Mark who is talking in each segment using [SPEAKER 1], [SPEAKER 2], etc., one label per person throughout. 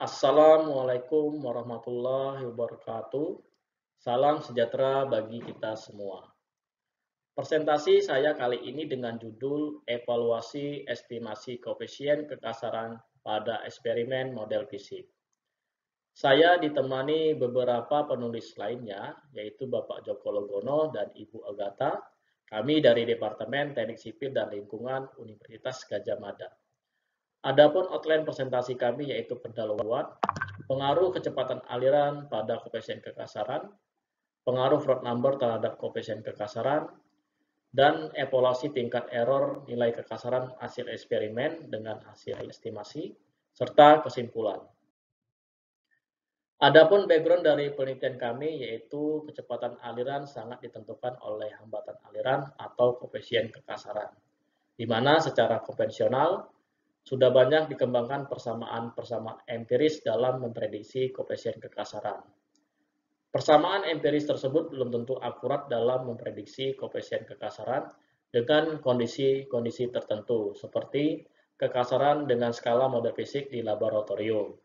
[SPEAKER 1] Assalamualaikum warahmatullahi wabarakatuh. Salam sejahtera bagi kita semua. Presentasi saya kali ini dengan judul Evaluasi Estimasi Koefisien Kekasaran pada Eksperimen Model Fisik. Saya ditemani beberapa penulis lainnya, yaitu Bapak Joko Logono dan Ibu Agatha. Kami dari Departemen Teknik Sipil dan Lingkungan Universitas Gadjah Mada. Adapun outline presentasi kami yaitu pendahuluan, pengaruh kecepatan aliran pada koefisien kekasaran, pengaruh Froude number terhadap koefisien kekasaran, dan evaluasi tingkat error nilai kekasaran hasil eksperimen dengan hasil estimasi, serta kesimpulan. Adapun background dari penelitian kami yaitu kecepatan aliran sangat ditentukan oleh hambatan aliran atau koefisien kekasaran, di mana secara konvensional sudah banyak dikembangkan persamaan-persamaan empiris dalam memprediksi koefisien kekasaran. Persamaan empiris tersebut belum tentu akurat dalam memprediksi koefisien kekasaran dengan kondisi-kondisi tertentu, seperti kekasaran dengan skala model fisik di laboratorium.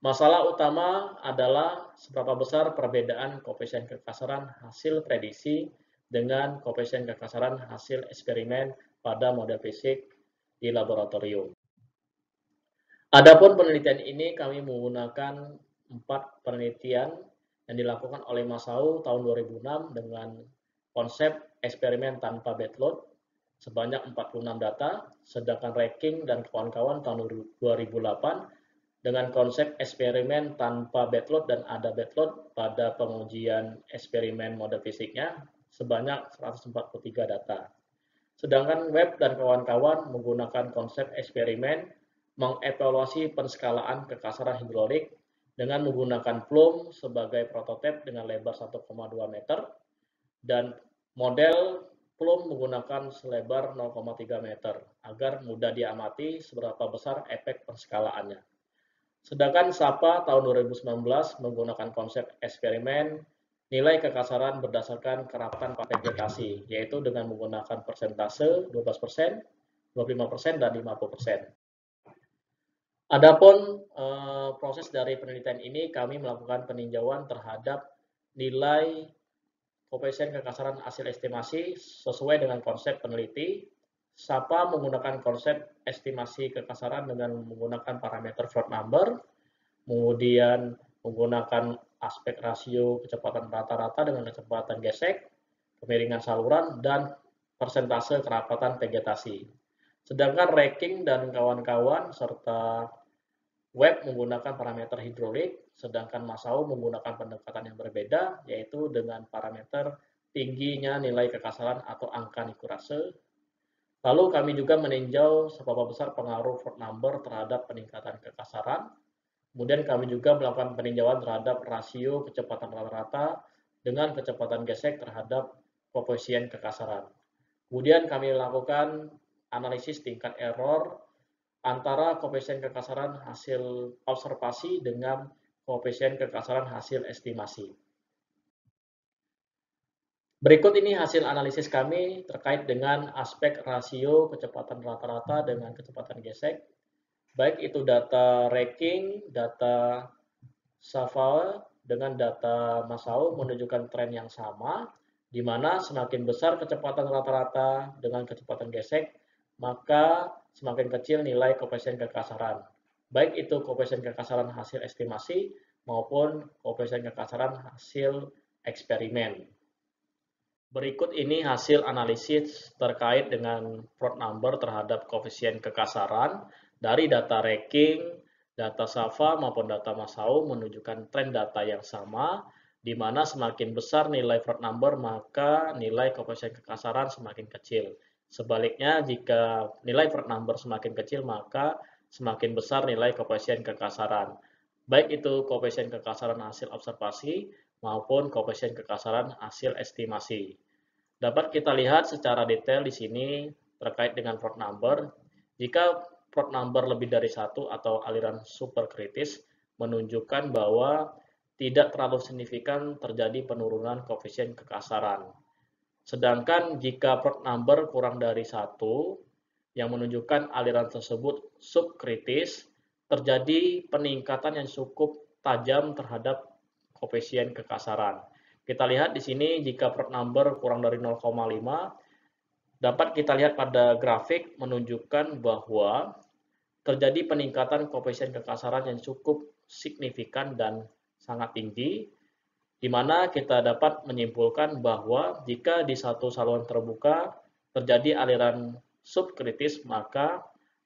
[SPEAKER 1] Masalah utama adalah seberapa besar perbedaan koefisien kekasaran hasil prediksi dengan koefisien kekasaran hasil eksperimen pada model fisik di laboratorium. Adapun penelitian ini kami menggunakan 4 penelitian yang dilakukan oleh Masao tahun 2006 dengan konsep eksperimen tanpa bad load sebanyak 46 data, sedangkan Ranking dan kawan-kawan tahun 2008 dengan konsep eksperimen tanpa bad load dan ada bad load pada pengujian eksperimen model fisiknya sebanyak 143 data. Sedangkan Webb dan kawan-kawan menggunakan konsep eksperimen mengevaluasi penskalaan kekasaran hidrolik dengan menggunakan plume sebagai prototipe dengan lebar 1,2 meter dan model plume menggunakan selebar 0,3 meter agar mudah diamati seberapa besar efek penskalaannya. Sedangkan SAPA tahun 2019 menggunakan konsep eksperimen nilai kekasaran berdasarkan kerapatan vegetasi, yaitu dengan menggunakan persentase 12%, 25%, dan 50%. Adapun proses dari penelitian ini kami melakukan peninjauan terhadap nilai koefisien kekasaran hasil estimasi sesuai dengan konsep peneliti. SAPA menggunakan konsep estimasi kekasaran dengan menggunakan parameter Froude number, kemudian menggunakan aspek rasio kecepatan rata-rata dengan kecepatan gesek, kemiringan saluran, dan persentase kerapatan vegetasi. Sedangkan Ranking dan kawan-kawan serta Webb menggunakan parameter hidrolik, sedangkan Masao menggunakan pendekatan yang berbeda, yaitu dengan parameter tingginya nilai kekasaran atau angka Nikurase. Lalu kami juga meninjau seberapa besar pengaruh Froude number terhadap peningkatan kekasaran. Kemudian kami juga melakukan peninjauan terhadap rasio kecepatan rata-rata dengan kecepatan gesek terhadap koefisien kekasaran. Kemudian kami lakukan analisis tingkat error antara koefisien kekasaran hasil observasi dengan koefisien kekasaran hasil estimasi. Berikut ini hasil analisis kami terkait dengan aspek rasio kecepatan rata-rata dengan kecepatan gesek, baik itu data Ranking, data SAPA dengan data Masao menunjukkan tren yang sama, di mana semakin besar kecepatan rata-rata dengan kecepatan gesek, maka semakin kecil nilai koefisien kekasaran. Baik itu koefisien kekasaran hasil estimasi maupun koefisien kekasaran hasil eksperimen. Berikut ini hasil analisis terkait dengan Froude number terhadap koefisien kekasaran dari data Ranking, data SAPA maupun data Masao menunjukkan tren data yang sama, di mana semakin besar nilai Froude number maka nilai koefisien kekasaran semakin kecil. Sebaliknya, jika nilai Froude number semakin kecil maka semakin besar nilai koefisien kekasaran. Baik itu koefisien kekasaran hasil observasi maupun koefisien kekasaran hasil estimasi. Dapat kita lihat secara detail di sini terkait dengan Froude number. Jika Froude number lebih dari 1 atau aliran superkritis menunjukkan bahwa tidak terlalu signifikan terjadi penurunan koefisien kekasaran. Sedangkan jika Froude number kurang dari 1 yang menunjukkan aliran tersebut subkritis, terjadi peningkatan yang cukup tajam terhadap koefisien kekasaran. Kita lihat di sini jika prod number kurang dari 0,5, dapat kita lihat pada grafik menunjukkan bahwa terjadi peningkatan koefisien kekasaran yang cukup signifikan dan sangat tinggi, di mana kita dapat menyimpulkan bahwa jika di satu saluran terbuka terjadi aliran subkritis, maka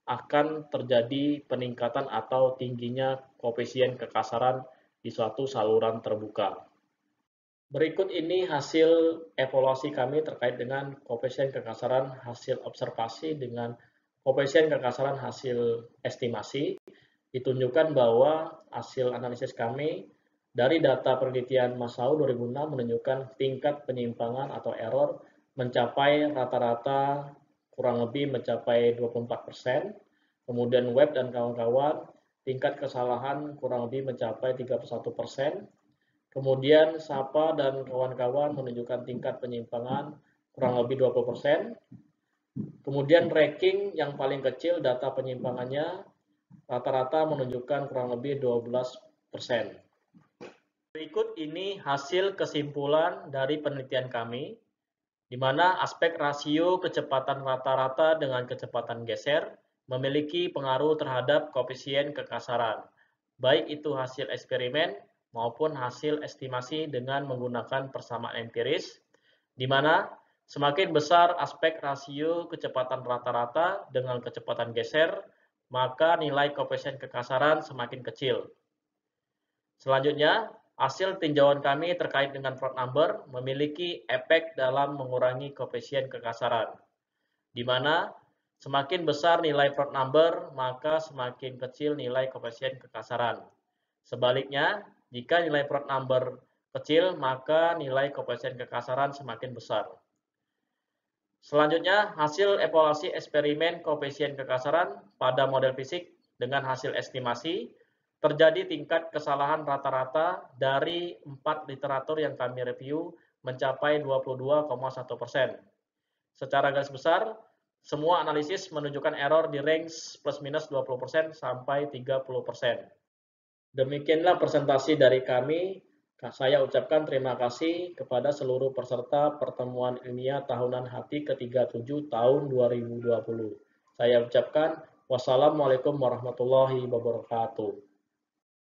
[SPEAKER 1] akan terjadi peningkatan atau tingginya koefisien kekasaran di suatu saluran terbuka. Berikut ini hasil evaluasi kami terkait dengan koefisien kekasaran hasil observasi dengan koefisien kekasaran hasil estimasi. Ditunjukkan bahwa hasil analisis kami dari data penelitian Masao 2006 menunjukkan tingkat penyimpangan atau error mencapai rata-rata kurang lebih mencapai 24%. Kemudian Webb dan kawan-kawan tingkat kesalahan kurang lebih mencapai 31%. Kemudian Sapa dan kawan-kawan menunjukkan tingkat penyimpangan kurang lebih 20%. Kemudian ranking yang paling kecil data penyimpangannya rata-rata menunjukkan kurang lebih 12%. Berikut ini hasil kesimpulan dari penelitian kami, di mana aspek rasio kecepatan rata-rata dengan kecepatan geser memiliki pengaruh terhadap koefisien kekasaran, baik itu hasil eksperimen maupun hasil estimasi dengan menggunakan persamaan empiris, di mana semakin besar aspek rasio kecepatan rata-rata dengan kecepatan geser, maka nilai koefisien kekasaran semakin kecil. Selanjutnya, hasil tinjauan kami terkait dengan prod number memiliki efek dalam mengurangi koefisien kekasaran, di mana semakin besar nilai prod number, maka semakin kecil nilai koefisien kekasaran. Sebaliknya, jika nilai prod number kecil, maka nilai koefisien kekasaran semakin besar. Selanjutnya, hasil evaluasi eksperimen koefisien kekasaran pada model fisik dengan hasil estimasi, terjadi tingkat kesalahan rata-rata dari 4 literatur yang kami review mencapai 22,1%. Secara garis besar, semua analisis menunjukkan error di range plus minus 20% sampai 30%. Demikianlah presentasi dari kami. Saya ucapkan terima kasih kepada seluruh peserta pertemuan ilmiah tahunan HATI ke-37 tahun 2020. Saya ucapkan wassalamualaikum warahmatullahi wabarakatuh.